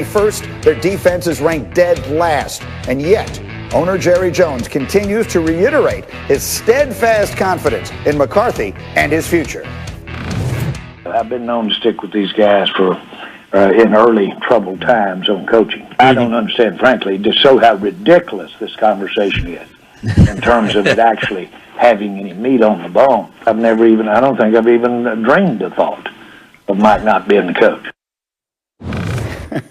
First, their defense is ranked dead last. And yet, owner Jerry Jone continues to reiterate his steadfast confidence in McCarthy and his future. I've been known to stick with these guys for in early troubled times on coaching. I don't understand, frankly, just show how ridiculous this conversation is in terms of it actually having any meat on the bone. I don't think I've even dreamed the thought of Mike not being the coach.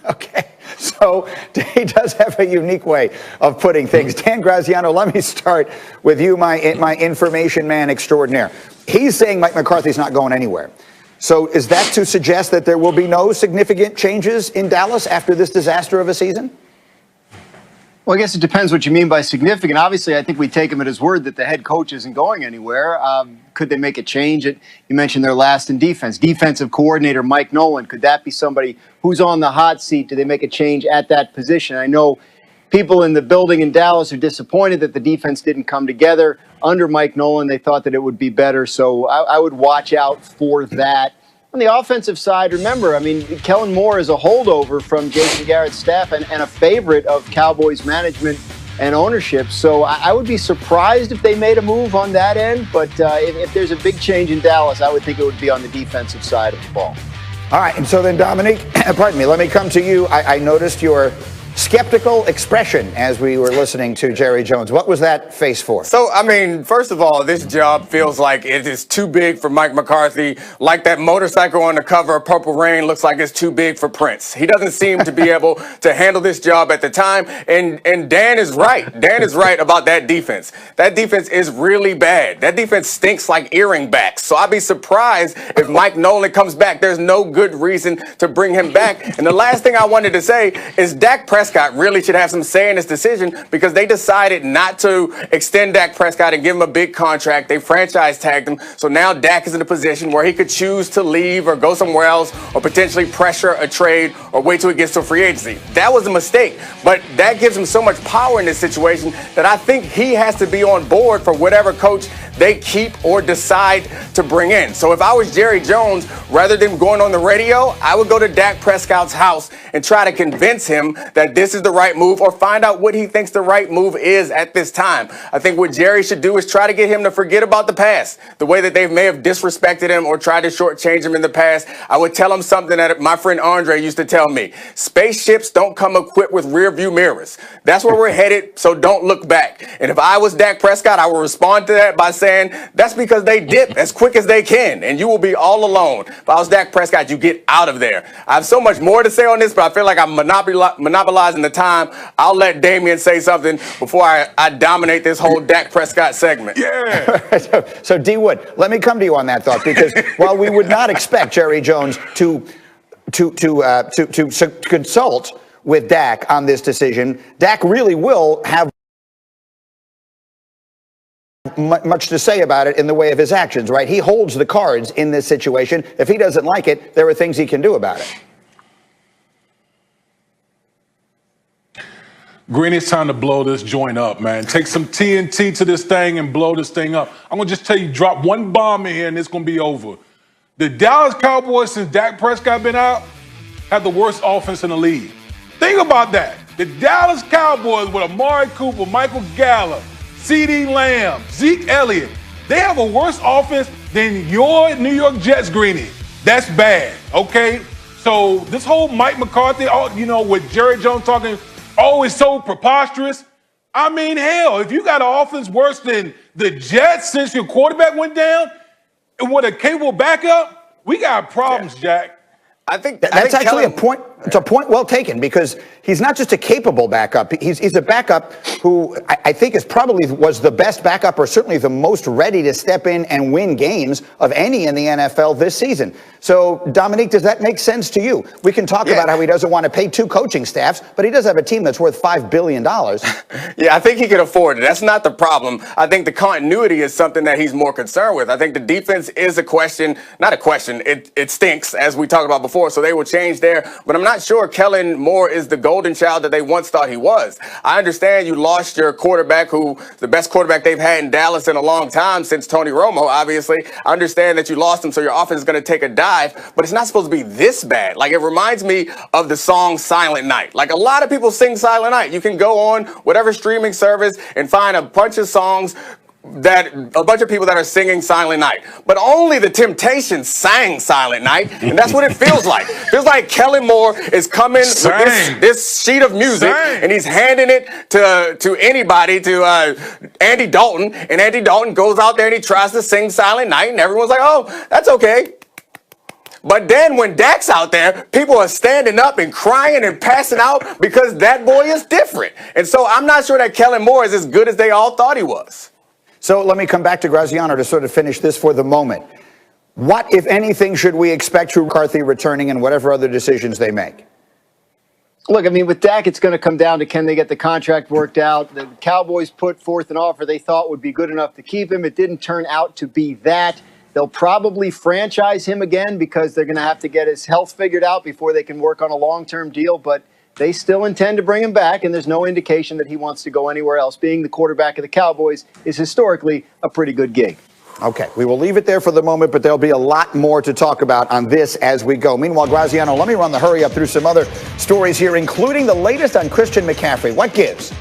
Okay, so he does have a unique way of putting things. Dan Graziano, let me start with you, my information man extraordinaire. He's saying Mike McCarthy's not going anywhere. So is that to suggest that there will be no significant changes in Dallas after this disaster of a season? Well, I guess it depends what you mean by significant. Obviously, I think we take him at his word that the head coach isn't going anywhere. Could they make a change? You mentioned their last in defense. Defensive coordinator Mike Nolan, could that be somebody who's on the hot seat? Do they make a change at that position? I know people in the building in Dallas are disappointed that the defense didn't come together under Mike Nolan. They thought that it would be better, so I would watch out for that. On the offensive side, remember, I mean, Kellen Moore is a holdover from Jason Garrett's staff and a favorite of Cowboys management and ownership. So I would be surprised if they made a move on that end. But if there's a big change in Dallas, I would think it would be on the defensive side of the ball. All right, and so then, Dominique, pardon me, let me come to you. I noticed your skeptical expression as we were listening to Jerry Jone. What was that face for? So, I mean, first of all, this job feels like it is too big for Mike McCarthy. Like that motorcycle on the cover of Purple Rain looks like it's too big for Prince. He doesn't seem to be able to handle this job at the time. And Dan is right. Dan is right about that defense. That defense is really bad. That defense stinks like earring backs. So I'd be surprised if Mike Nolan comes back. There's no good reason to bring him back. And the last thing I wanted to say is Dak Prescott really should have some say in this decision because they decided not to extend Dak Prescott and give him a big contract. They franchise tagged him. So now Dak is in a position where he could choose to leave or go somewhere else or potentially pressure a trade or wait till he gets to free agency. That was a mistake, but that gives him so much power in this situation that I think he has to be on board for whatever coach they keep or decide to bring in. So if I was Jerry Jone, rather than going on the radio, I would go to Dak Prescott's house and try to convince him that this is the right move or find out what he thinks the right move is at this time. I think what Jerry should do is try to get him to forget about the past, the way that they may have disrespected him or tried to shortchange him in the past. I would tell him something that my friend Andre used to tell me. Spaceships don't come equipped with rear view mirrors. That's where we're headed, so don't look back. And if I was Dak Prescott, I would respond to that by saying, that's because they dip as quick as they can, and you will be all alone. If I was Dak Prescott, you get out of there. I have so much more to say on this, but I feel like I'm monopolizing the time. I'll let Damian say something before I dominate this whole Dak Prescott segment. Yeah. So D. Wood, let me come to you on that thought, because while we would not expect Jerry Jone to consult with Dak on this decision, Dak really will have much to say about it in the way of his actions, right? He holds the cards in this situation. If he doesn't like it, there are things he can do about it. Green, it's time to blow this joint up, man. Take some TNT to this thing and blow this thing up. I'm going to just tell you, drop one bomb in here and it's going to be over. The Dallas Cowboys, since Dak Prescott been out, have the worst offense in the league. Think about that. The Dallas Cowboys with Amari Cooper, Michael Gallup, CeeDee Lamb, Zeke Elliott, they have a worse offense than your New York Jets, Greenie. That's bad, okay? So this whole Mike McCarthy, with Jerry Jone talking, is so preposterous. I mean, hell, if you got an offense worse than the Jets since your quarterback went down and with a capable backup, we got problems, Jack. I think that's actually a point. It's a point well taken, because he's not just a capable backup. He's a backup who I think was the best backup, or certainly the most ready to step in and win games of any in the NFL this season. So, Dominique, does that make sense to you? We can talk about how he doesn't want to pay 2 coaching staffs, but he does have a team that's worth $5 billion. Yeah, I think he can afford it. That's not the problem. I think the continuity is something that he's more concerned with. I think the defense is not a question. It stinks, as we talked about before, so they will change there. But I'm not sure Kellen Moore is the golden child that they once thought he was. I understand you lost your quarterback, who the best quarterback they've had in Dallas in a long time since Tony Romo, obviously. I understand that you lost him, so your offense is going to take a dive, but it's not supposed to be this bad. Like, it reminds me of the song Silent Night. Like, a lot of people sing Silent Night. You can go on whatever streaming service and find a bunch of songs that a bunch of people that are singing Silent Night, but only the Temptations sang Silent Night, and that's what it feels like. It feels like Kellen Moore is coming with this sheet of music, and he's handing it to anybody, to Andy Dalton, and Andy Dalton goes out there and he tries to sing Silent Night, and everyone's like, oh, that's okay. But then when Dak's out there, people are standing up and crying and passing out because that boy is different. And so I'm not sure that Kellen Moore is as good as they all thought he was. So let me come back to Graziano to sort of finish this for the moment. What, if anything, should we expect from McCarthy returning and whatever other decisions they make? Look, I mean, with Dak, it's going to come down to, can they get the contract worked out? The Cowboys put forth an offer they thought would be good enough to keep him. It didn't turn out to be that. They'll probably franchise him again because they're going to have to get his health figured out before they can work on a long-term deal. But they still intend to bring him back, and there's no indication that he wants to go anywhere else. Being the quarterback of the Cowboys is historically a pretty good gig. Okay, we will leave it there for the moment, but there'll be a lot more to talk about on this as we go. Meanwhile, Graziano, let me run the hurry up through some other stories here, including the latest on Christian McCaffrey. What gives?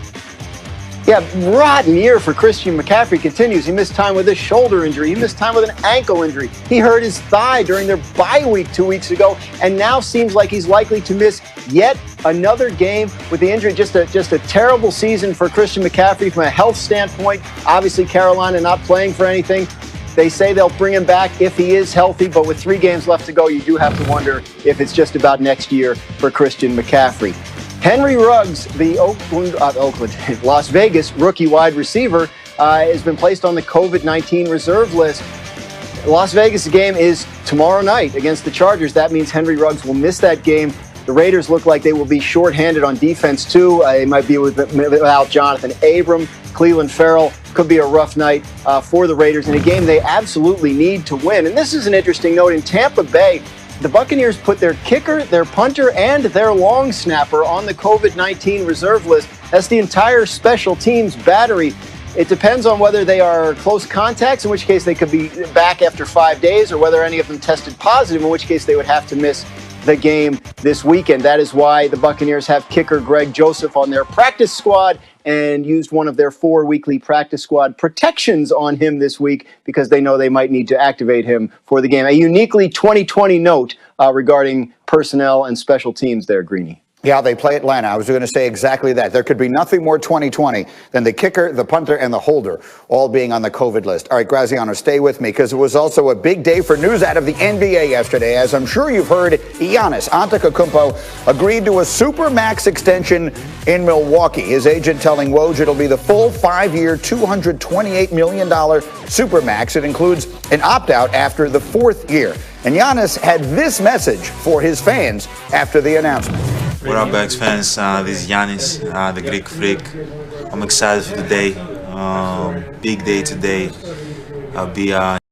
Yeah, rotten year for Christian McCaffrey continues. He missed time with a shoulder injury. He missed time with an ankle injury. He hurt his thigh during their bye week 2 weeks ago, and now seems like he's likely to miss yet another game with the injury. Just a terrible season for Christian McCaffrey from a health standpoint. Obviously, Carolina not playing for anything. They say they'll bring him back if he is healthy, but with 3 games left to go, you do have to wonder if it's just about next year for Christian McCaffrey. Henry Ruggs, the Las Vegas rookie wide receiver, has been placed on the COVID-19 reserve list. Las Vegas game is tomorrow night against the Chargers. That means Henry Ruggs will miss that game. The Raiders look like they will be shorthanded on defense, too. They might be without Jonathan Abram. Cleveland Farrell. Could be a rough night for the Raiders in a game they absolutely need to win. And this is an interesting note. In Tampa Bay, the Buccaneers put their kicker, their punter, and their long snapper on the COVID-19 reserve list. That's the entire special teams battery. It depends on whether they are close contacts, in which case they could be back after 5 days, or whether any of them tested positive, in which case they would have to miss the game this weekend. That is why the Buccaneers have kicker Greg Joseph on their practice squad and used one of their 4 weekly practice squad protections on him this week because they know they might need to activate him for the game. A uniquely 2020 note regarding personnel and special teams there, Greeny. Yeah, they play Atlanta. I was going to say exactly that. There could be nothing more 2020 than the kicker, the punter, and the holder all being on the COVID list. All right, Graziano, stay with me because it was also a big day for news out of the NBA yesterday. As I'm sure you've heard, Giannis Antetokounmpo agreed to a Supermax extension in Milwaukee. His agent telling Woj it'll be the full 5-year, $228 million Supermax. It includes an opt-out after the 4th year. And Giannis had this message for his fans after the announcement. What up, Bucks fans? This is Giannis, the Greek Freak. I'm excited for the day. Big day today. I'll be